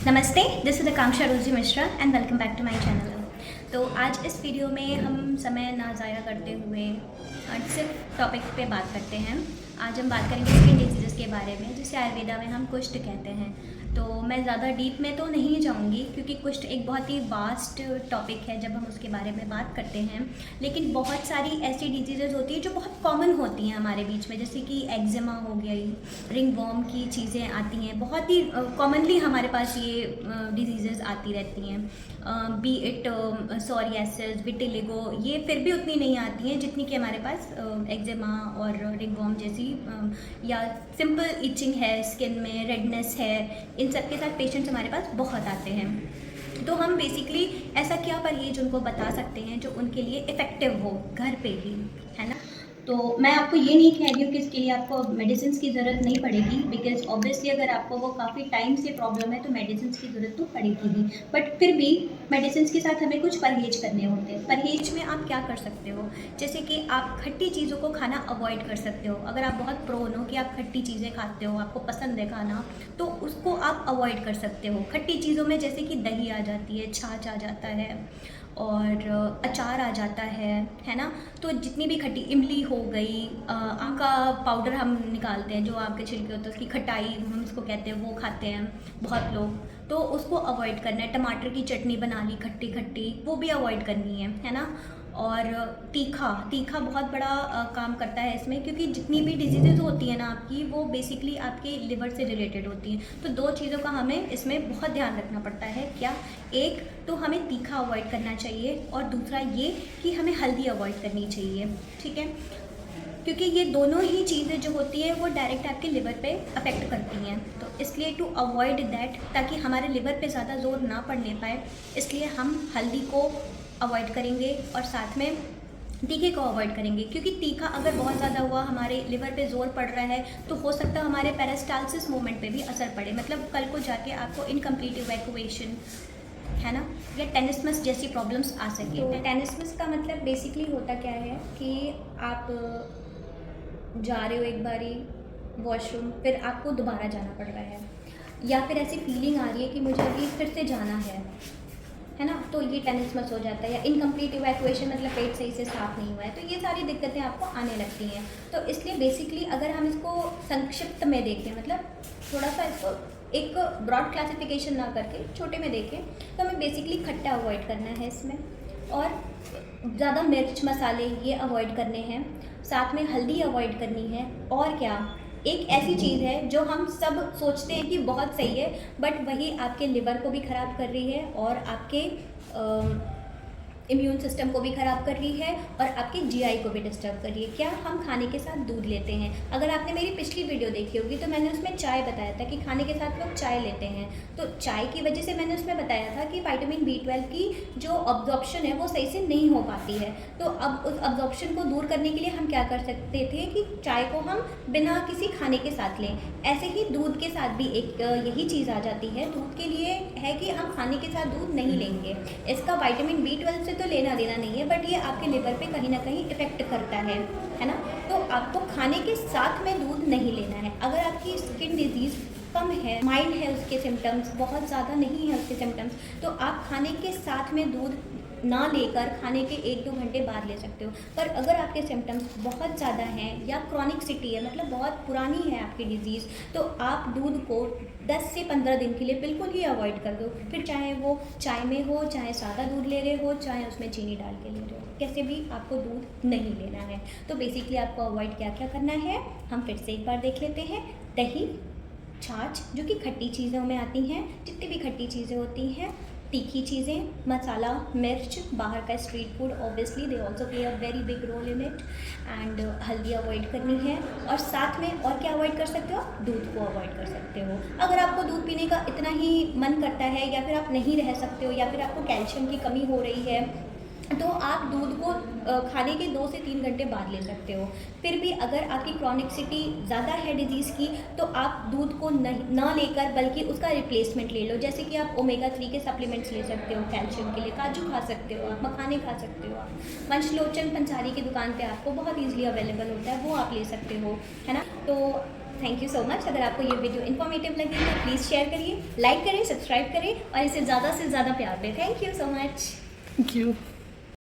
नमस्ते, this is Akanksha Rosy Mishra and welcome back to my channel. तो आज इस वीडियो में हम समय ना ज़ाया करते हुए सिर्फ टॉपिक पे बात करते हैं। आज हम बात करेंगे स्किन डिजीज़ के बारे में, जिसे आयुर्वेदा में हम कुष्ठ कहते हैं। तो मैं ज़्यादा डीप में तो नहीं जाऊंगी क्योंकि कुष्ठ एक बहुत ही वास्ट टॉपिक है जब हम उसके बारे में बात करते हैं। लेकिन बहुत सारी ऐसी डिजीज़ होती है जो बहुत कॉमन होती हैं हमारे बीच में, जैसे कि एक्जिमा हो गई, रिंगवॉर्म की चीज़ें आती हैं, बहुत ही कॉमनली हमारे पास ये डिजीज़ आती रहती हैं। बी इट सोरियासिस, विटिलिगो, ये फिर भी उतनी नहीं आती हैं जितनी कि हमारे पास एक्जिमा और रिंगवॉर्म जैसी या सिंपल इचिंग है स्किन में, रेडनेस है, इन सब के साथ पेशेंट्स हमारे पास बहुत आते हैं। तो हम बेसिकली ऐसा क्या परहेज उनको बता सकते हैं जो उनके लिए इफ़ेक्टिव हो घर पे ही, है ना। तो मैं आपको ये नहीं कह रही हूँ कि इसके लिए आपको मेडिसिन की ज़रूरत नहीं पड़ेगी, बिकॉज ऑब्वियसली अगर आपको वो काफ़ी टाइम से प्रॉब्लम है तो मेडिसिन की ज़रूरत तो पड़ेगी ही। बट फिर भी मेडिसिन के साथ हमें कुछ परहेज करने होते हैं। परहेज में आप क्या कर सकते हो, जैसे कि आप खट्टी चीज़ों को खाना अवॉइड कर सकते हो। अगर आप बहुत प्रोन हो कि आप खट्टी चीज़ें खाते हो, आपको पसंद है खाना, तो उसको आप अवॉइड कर सकते हो। खट्टी चीज़ों में जैसे कि दही आ जाती है, छाछ आ जाता है और अचार आ जाता है ना। तो जितनी भी खट्टी, इमली हो गई, आम का पाउडर हम निकालते हैं, जो आम के छिलके होते हैं उसकी खटाई हम उसको कहते हैं, वो खाते हैं बहुत लोग, तो उसको अवॉइड करना है। टमाटर की चटनी बना ली खट्टी खट्टी, वो भी अवॉइड करनी है ना। और तीखा तीखा बहुत बड़ा काम करता है इसमें, क्योंकि जितनी भी डिजीज़ होती है ना आपकी, वो बेसिकली आपके लिवर से रिलेटेड होती हैं। तो दो चीज़ों का हमें इसमें बहुत ध्यान रखना पड़ता है। क्या? एक तो हमें तीखा अवॉइड करना चाहिए और दूसरा ये कि हमें हल्दी अवॉइड करनी चाहिए, ठीक है। क्योंकि ये दोनों ही चीज़ें जो होती है वो डायरेक्ट आपके लिवर पे अफेक्ट करती हैं। तो इसलिए टू अवॉइड दैट, ताकि हमारे लिवर पे ज़्यादा जोर ना पड़ने पाए, इसलिए हम हल्दी को अवॉइड करेंगे और साथ में तीखे को अवॉइड करेंगे। क्योंकि तीखा अगर बहुत ज़्यादा हुआ, हमारे लिवर पे जोर पड़ रहा है, तो हो सकता है हमारे पेरिस्टालसिस मूवमेंट पे भी असर पड़े। मतलब कल को जाके आपको इनकम्प्लीट इवैक्यूएशन, है ना, या टेनिसमस जैसी प्रॉब्लम्स आ सके। तो टेनिसमस का मतलब बेसिकली होता क्या है कि आप जा रहे हो एक बारी वॉशरूम, फिर आपको दोबारा जाना पड़ रहा है, या फिर ऐसी फीलिंग आ रही है कि मुझे अभी फिर से जाना है ना, तो ये टेनिसमस हो जाता है। या इनकम्प्लीट इवैक्यूएशन मतलब पेट सही से साफ नहीं हुआ है, तो ये सारी दिक्कतें आपको आने लगती हैं। तो इसलिए बेसिकली अगर हम इसको संक्षिप्त में देखें, मतलब थोड़ा सा इसको एक ब्रॉड क्लासिफिकेशन ना करके छोटे में देखें, तो हमें बेसिकली खट्टा अवॉइड करना है इसमें, और ज़्यादा मिर्च मसाले ये अवॉइड करने हैं, साथ में हल्दी अवॉइड करनी है। और क्या, एक ऐसी चीज़ है जो हम सब सोचते हैं कि बहुत सही है, बट वही आपके लिवर को भी ख़राब कर रही है और आपके इम्यून सिस्टम को भी ख़राब कर रही है और आपके जीआई को भी डिस्टर्ब कर रही है। क्या? हम खाने के साथ दूध लेते हैं। अगर आपने मेरी पिछली वीडियो देखी होगी तो मैंने उसमें चाय बताया था कि खाने के साथ लोग चाय लेते हैं, तो चाय की वजह से मैंने उसमें बताया था कि विटामिन B12 की जो अब्जॉर्प्शन है वो सही से नहीं हो पाती है। तो अब उस अब्जॉर्प्शन को दूर करने के लिए हम क्या कर सकते थे कि चाय को हम बिना किसी खाने के साथ लें। ऐसे ही दूध के साथ भी एक यही चीज़ आ जाती है। दूध के लिए है कि हम खाने के साथ दूध नहीं लेंगे, इसका विटामिन B12 से तो लेना देना नहीं है, बट ये आपके लिवर पे कहीं ना कहीं इफेक्ट करता है ना। तो आपको खाने के साथ में दूध नहीं लेना है। अगर आपकी स्किन डिजीज़ कम है, माइल्ड है उसके सिम्टम्स, बहुत ज़्यादा नहीं है उसके सिम्टम्स, तो आप खाने के साथ में दूध ना लेकर खाने के 1-2 घंटे बाद ले सकते हो। पर अगर आपके सिम्टम्स बहुत ज़्यादा हैं या क्रॉनिकसिटी है, मतलब बहुत पुरानी है आपकी डिज़ीज़, तो आप दूध को 10 से 15 दिन के लिए बिल्कुल ही अवॉइड कर दो। फिर चाहे वो चाय में हो, चाहे सादा दूध ले रहे हो, चाहे उसमें चीनी डाल के ले रहे हो, कैसे भी आपको दूध नहीं लेना है। तो बेसिकली आपको अवॉइड क्या क्या करना है, हम फिर से एक बार देख लेते हैं। दही, छाछ जो कि खट्टी चीज़ों में आती हैं, जितनी भी खट्टी चीज़ें होती हैं, तीखी चीज़ें, मसाला, मिर्च, बाहर का street food, obviously they also play a very big role in it, and हल्दी अवॉइड करनी है। और साथ में और क्या अवॉइड कर सकते हो? दूध को अवॉइड कर सकते हो। अगर आपको दूध पीने का इतना ही मन करता है, या फिर आप नहीं रह सकते हो, या फिर आपको कैल्शियम की कमी हो रही है, तो आप दूध को खाने के 2 से 3 घंटे बाद ले सकते हो। फिर भी अगर आपकी क्रॉनिकसिटी ज़्यादा है डिजीज़ की, तो आप दूध को ना लेकर बल्कि उसका रिप्लेसमेंट ले लो। जैसे कि आप ओमेगा 3 के सप्लीमेंट्स ले सकते हो कैल्शियम के लिए, काजू खा सकते हो आप, मखाने खा सकते हो आप, वंशलोचन पंसारी की दुकान पे आपको बहुत ईजिली अवेलेबल होता है, वो आप ले सकते हो, है ना। तो थैंक यू सो मच। अगर आपको ये वीडियो इन्फॉर्मेटिव लगी तो प्लीज़ शेयर करिए, लाइक करें, सब्सक्राइब करें और इसे ज़्यादा से ज़्यादा प्यार दें। Thank you so much. Thank you.